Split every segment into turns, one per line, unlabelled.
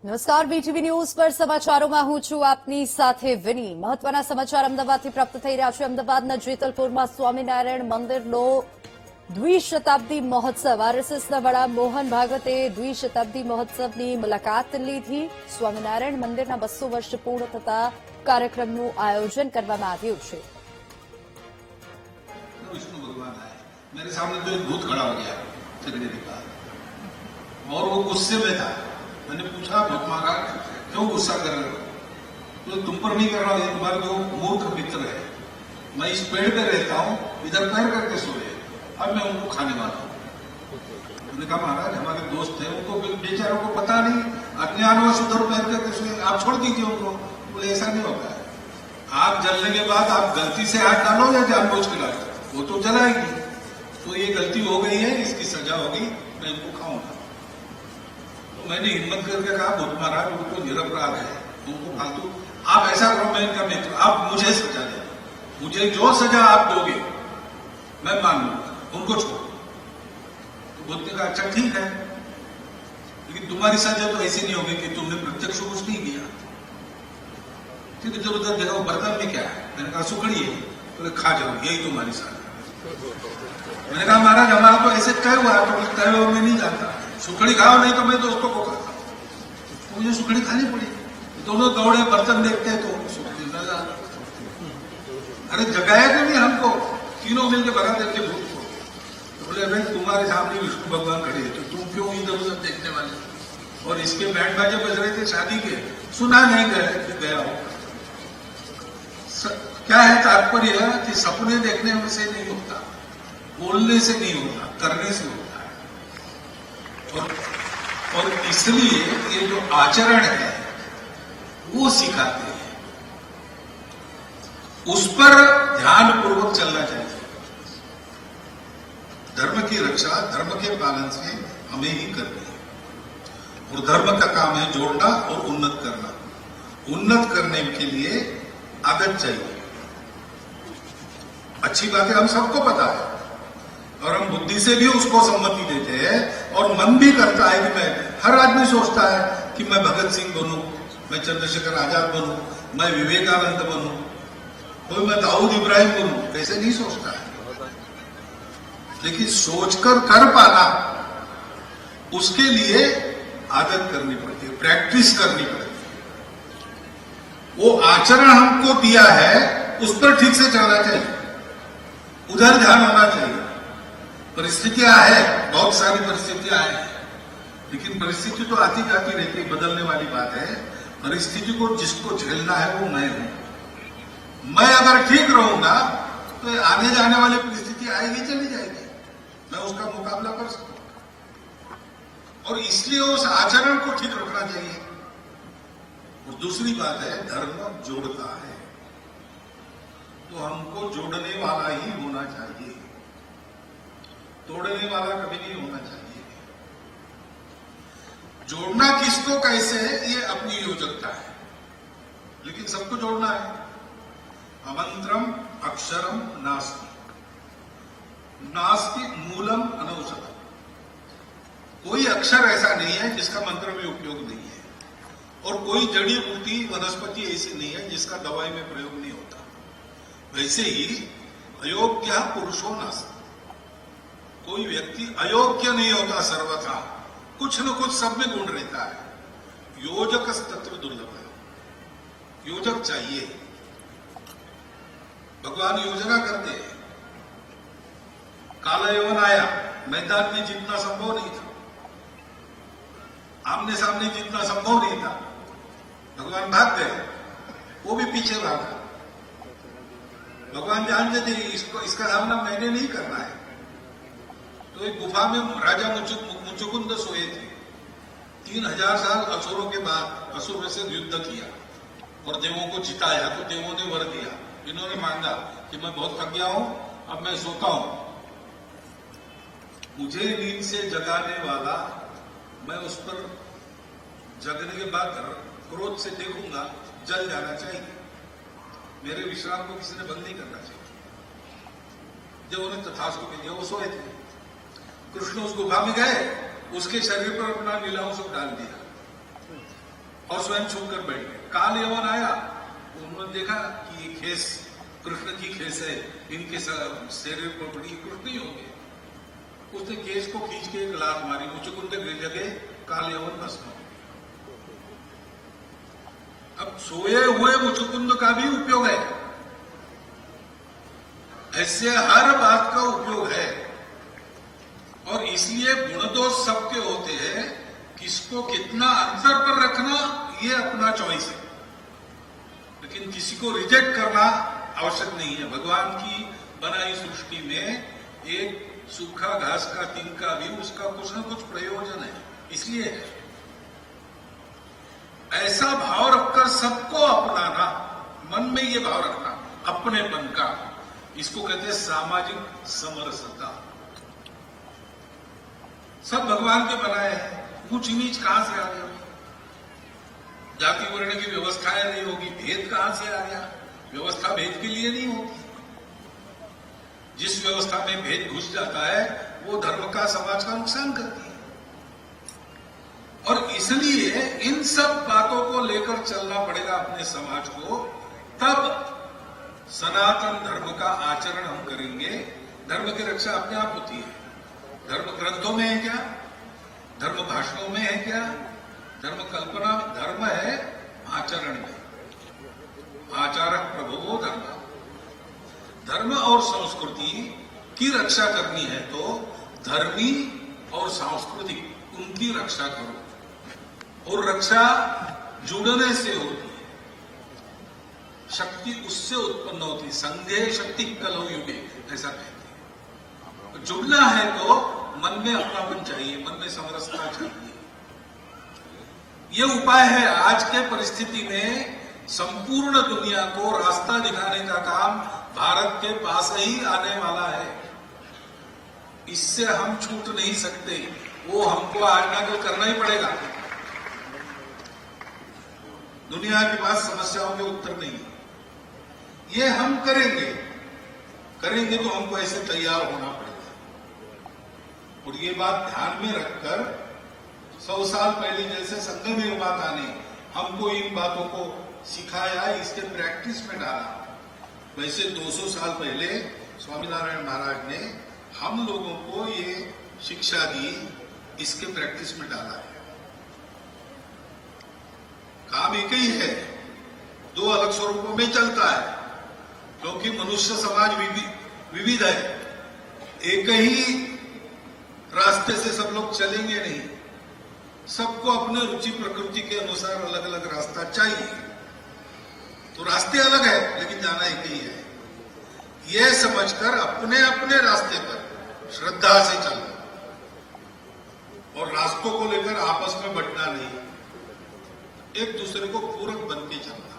નમસ્કાર, BTV news પર સમાચારોમાં હું છું આપની સાથે વિની। મહત્વના સમાચાર અમદાવાદથી પ્રાપ્ત થઈ રહ્યા છે। અમદાવાદના જેતલપુરમાં સ્વામિનારાયણ મંદિરનો દ્વિશતાબ્દી મહોત્સવ। આરએસએસના વડા મોહન ભાગવતે દ્વિશતાબ્દી મહોત્સવની મુલાકાત લીધી। સ્વામિનારાયણ મંદિરના 200 વર્ષ પૂર્ણ થતા કાર્યક્રમનું આયોજન કરવામાં આવ્યું છે।
विष्णु भगवान आए, मेरे सामने तो एक भूत खड़ा हो गया फिरने के बाद, और वो गुस्से में था। मैंने पूछा, भूत महाराज क्यों गुस्सा कर रहे हो? तो तुम पर नहीं कर रहा हूं, ये तुम्हारा जो मूर्ख मित्र है। मैं इस पेड़ पे रहता हूं, इधर पैर करके सोए, अब मैं उनको खाने वाला हूं। उन्होंने कहा, महाराज हमारे दोस्त थे, उनको बेचारों को पता नहीं, अज्ञानवश उधर पैर करके सोए, आप छोड़ दीजिए उनको। बोले ऐसा नहीं होता है, आग जलने के बाद आप गलती से हाथ डालो या जानबूझ के डालो, वो तो जलाएगी। तो ये गलती हो गई है, इसकी सजा होगी, मैं इनको खाऊंगा। तो मैंने हिम्मत करके कहा, भूत महाराज उनको निरपराध है, उनको फालतू, आप ऐसा करो, मैं इनका मित्र, आप मुझे सजा दे, मुझे जो सजा आप दोगे मैं मान लूंगा, उनको छोड़ो। तो भूत ने कहा, अच्छा ठीक है, लेकिन तुम्हारी सजा तो ऐसी नहीं होगी कि तुमने प्रत्यक्ष कुछ नहीं किया। ठीक है, जब उधर देखो बर्तन में क्या है, मैंने कहा सुखड़ी है, तो खा जाओ, यही तुम्हारी सजा। मैंने कहा, महाराज हमारा तो ऐसे तय हुआ है, तो तय हुआ मैं नहीं जानता, सुखड़ी खाओ नहीं तो मैं दोस्तों को खाता। मुझे सुखड़ी खानी पड़ी, दोनों दौड़े बर्तन देखते तो सुखड़ी नजर। अरे जगाया क्यों नहीं हमको? तीनों मिलकर भगा देते भूत को। तो बोले, भाई तुम्हारे सामने विष्णु भगवान खड़े हैं, तो तुम क्यों इधर उधर देखने वाले? और इसके बैंड बाजे बज रहे थे शादी के, सुना नहीं गया हो। क्या है तात्पर्य कि सपने देखने से नहीं होता, बोलने से नहीं होता, करने से होता है। और इसलिए ये जो आचरण है वो सिखाते हैं, उस पर ध्यान पूर्वक चलना चाहिए। धर्म की रक्षा धर्म के पालन से हमें ही करनी है, और धर्म का काम है जोड़ना और उन्नत करना। उन्नत करने के लिए आदत चाहिए। अच्छी बातें हम सबको पता है, और हम बुद्धि से भी उसको सम्मति देते हैं, और मन भी करता है कि मैं, हर आदमी सोचता है कि मैं भगत सिंह बनूं, मैं चंद्रशेखर आजाद बनूं, मैं विवेकानंद बनूं, कोई मैं दाऊद इब्राहिम बनूं, ऐसे नहीं सोचता है। लेकिन सोचकर कर पाना, उसके लिए आदत करनी पड़ती है, प्रैक्टिस करनी पड़ती है। वो आचरण हमको दिया है, उस पर ठीक से चलना चाहिए, उधर ध्यान होना चाहिए। परिस्थितियां है, बहुत सारी परिस्थितियां हैं, लेकिन परिस्थिति तो आती जाती रहती, बदलने वाली बात है। परिस्थिति को जिसको झेलना है वो मैं हूं। मैं अगर ठीक रहूंगा तो आने जाने वाली परिस्थिति आएगी, चली जाएगी, मैं उसका मुकाबला कर सकूं। और इसलिए उस आचरण को ठीक रखना चाहिए। और दूसरी बात है, धर्म जोड़ता है, तो हमको जोड़ने वाला ही होना चाहिए, तोड़ने वाला कभी नहीं होना चाहिए। जोड़ना किसको कैसे है ये अपनी योजकता है, लेकिन सबको जोड़ना है। अमंत्रम अक्षरम नास्ति, नास्ति मूलम अनौषधम। कोई अक्षर ऐसा नहीं है जिसका मंत्र में उपयोग नहीं है, और कोई जड़ी बूटी वनस्पति ऐसी नहीं है जिसका दवाई में प्रयोग नहीं होता। वैसे ही अयोग्य पुरुषो नास्ति, कोई व्यक्ति अयोग्य नहीं होता सर्वथा, कुछ न कुछ सब में गुण रहता है। योजक तत्व दुर्लभ है, योजक चाहिए। भगवान योजना करते हैं। काला यवन आया, मैदान में जीतना संभव नहीं था, आमने सामने जीतना संभव नहीं था, भगवान भाग गए, वो भी पीछे भागा। भगवान जानते थे इसका सामना मैंने नहीं करना है। तो एक गुफा में राजा मुचुकुंद सोए थे। 3000 साल असुरों के बाद असुर से युद्ध किया और देवों को जिताया, तो देवों ने वर दिया। इन्होंने मांगा कि मैं बहुत थक गया हूं, अब मैं सोता हूं, मुझे नींद से जगाने वाला, मैं उस पर जगने के बाद क्रोध से देखूंगा, जल जाना चाहिए। मेरे विश्राम को किसी ने बंद नहीं करना चाहिए। जब उन्हें तथास्तु कह दिया, वो सोए थे। कृष्ण उस गुफा में गए, उसके शरीर पर अपना नीलांश डाल दिया। और स्वयं छुप कर बैठ गए। काल यवन आया, उन्होंने देखा कि ये खेस कृष्ण की खेस है, इनके शरीर पर बड़ी कृष्ण ही होंगे। उसने केस को खींच के एक लात मारी, मुचुकुंद गिर लगे, काल यवन भस्म। अब सोए हुए मुचुकुंद का भी उपयोग है, ऐसे हर बात का उपयोग है। और इसलिए गुण दोष सबके होते हैं, किसको कितना अंतर पर रखना ये अपना चॉइस है, लेकिन किसी को रिजेक्ट करना आवश्यक नहीं है। भगवान की बनाई सृष्टि में एक सूखा घास का तिनका भी उसका कुछ न कुछ प्रयोजन है, इसलिए है। ऐसा भाव रखकर सबको अपनाना, मन में ये भाव रखना अपनेपन का, इसको कहते हैं सामाजिक समरसता। सब भगवान के बनाए हैं, ऊंच नीच कहां से आ गया? जाति वर्ण की व्यवस्थाएं नहीं होगी, भेद कहां से आ गया? व्यवस्था भेद के लिए नहीं होती। जिस व्यवस्था में भेद घुस जाता है वो धर्म का, समाज का नुकसान करती है। और इसलिए इन सब बातों को लेकर चलना पड़ेगा अपने समाज को, तब सनातन धर्म का आचरण हम करेंगे। धर्म की रक्षा अपने आप होती है। धर्म ग्रंथों में है क्या? धर्म भाषणों में है क्या? धर्म कल्पना, धर्म है आचरण में। आचारक प्रभुवो धर्म। धर्म और संस्कृति की रक्षा करनी है तो धर्मी और सांस्कृतिक उनकी रक्षा करो, और रक्षा जुड़ने से होती है, शक्ति उससे उत्पन्न होती है। संघे शक्ति कलौ युगे, ऐसा कहते हैं। तो जुड़ना है तो मन में अपनापन चाहिए, मन में समरसता चाहिए। ये उपाय है। आज के परिस्थिति में संपूर्ण दुनिया को रास्ता दिखाने का काम भारत के पास ही आने वाला है। इससे हम छूट नहीं सकते, वो हमको आज ना कल करना ही पड़ेगा। दुनिया के पास समस्याओं के उत्तर नहीं है, ये हम करेंगे। करेंगे तो हमको ऐसे तैयार होना पड़ेगा। और ये बात ध्यान में रखकर 100 साल पहले जैसे संघ निर्माता ने हमको इन बातों को सिखाया, इसके प्रैक्टिस में डाला, वैसे 200 साल पहले स्वामीनारायण महाराज ने हम लोगों को ये शिक्षा दी, इसके प्रैक्टिस में डाला है। काम एक ही है, दो अलग स्वरूपों में चलता है, क्योंकि मनुष्य समाज विविध है। एक ही रास्ते से सब लोग चलेंगे नहीं, सबको अपने रुचि प्रकृति के अनुसार अलग अलग रास्ता चाहिए। तो रास्ते अलग है लेकिन जाना एक ही है। यह समझकर अपने अपने रास्ते पर श्रद्धा से चलना, और रास्तों को लेकर आपस में बंटना नहीं, एक दूसरे को पूरक बन के चलना,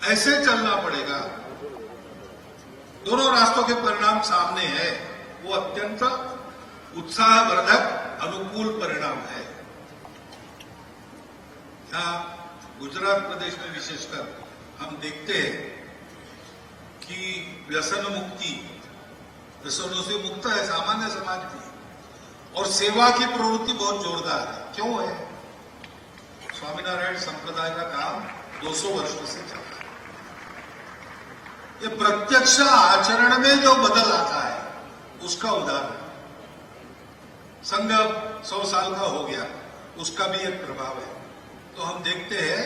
ऐसे चलना पड़ेगा। दोनों रास्तों के परिणाम सामने है, वो अत्यंत उत्साहवर्धक अनुकूल परिणाम है। यहां गुजरात प्रदेश में विशेषकर हम देखते हैं कि व्यसन मुक्ति, व्यसनों से मुक्त है सामान्य समाज भी, और सेवा की प्रवृत्ति बहुत जोरदार है। क्यों है? स्वामीनारायण संप्रदाय का काम 200 वर्षों से चल रहा है। ये प्रत्यक्ष आचरण में जो बदल आता है उसका उदाहरण। संघ 100 साल का हो गया, उसका भी एक प्रभाव है। तो हम देखते हैं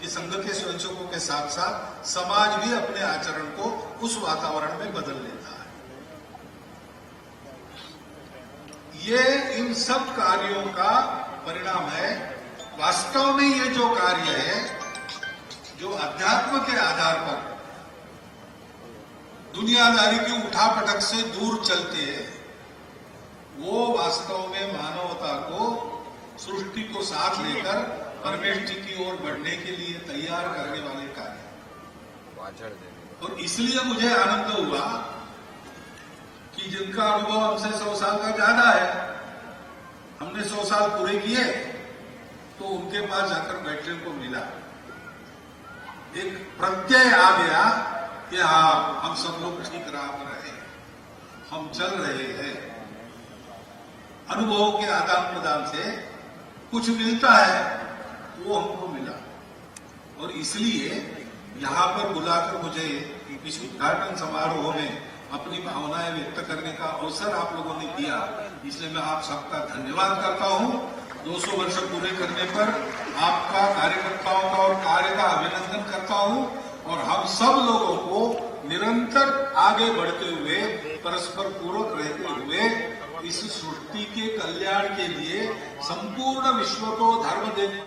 कि संघ के स्वयंसेवकों के साथ साथ समाज भी अपने आचरण को उस वातावरण में बदल लेता है। ये इन सब कार्यों का परिणाम है। वास्तव में ये जो कार्य है, जो अध्यात्म के आधार पर दुनियादारी की उठापटक से दूर चलते हैं, वो वास्तव में मानवता को, सृष्टि को साथ लेकर परमेष्टि की ओर बढ़ने के लिए तैयार करने वाले कार्य। और इसलिए मुझे आनंद हुआ कि जिनका अनुभव हमसे 100 साल का ज्यादा है, हमने 100 साल पूरे किए, तो उनके पास जाकर बैठने को मिला। एक प्रत्यय आ गया कि हाँ, हम सब लोग ठीक राह पर रहे, हम चल रहे हैं। अनुभवों के आदान प्रदान से कुछ मिलता है, वो हमको मिला और इसलिए यहाँ पर बुलाकर मुझे इस उद्घाटन समारोह में अपनी भावनाएं व्यक्त करने का अवसर आप लोगों ने दिया, इसलिए मैं आप सबका धन्यवाद करता हूं। 200 वर्ष पूरे करने पर आपका, कार्यकर्ताओं का और कार्य का अभिनंदन करता हूं और हम सब लोगों को निरंतर आगे बढ़ते हुए, परस्पर पूरक रहते हुए इस सृष्टि के कल्याण के लिए संपूर्ण विश्व को धर्म देने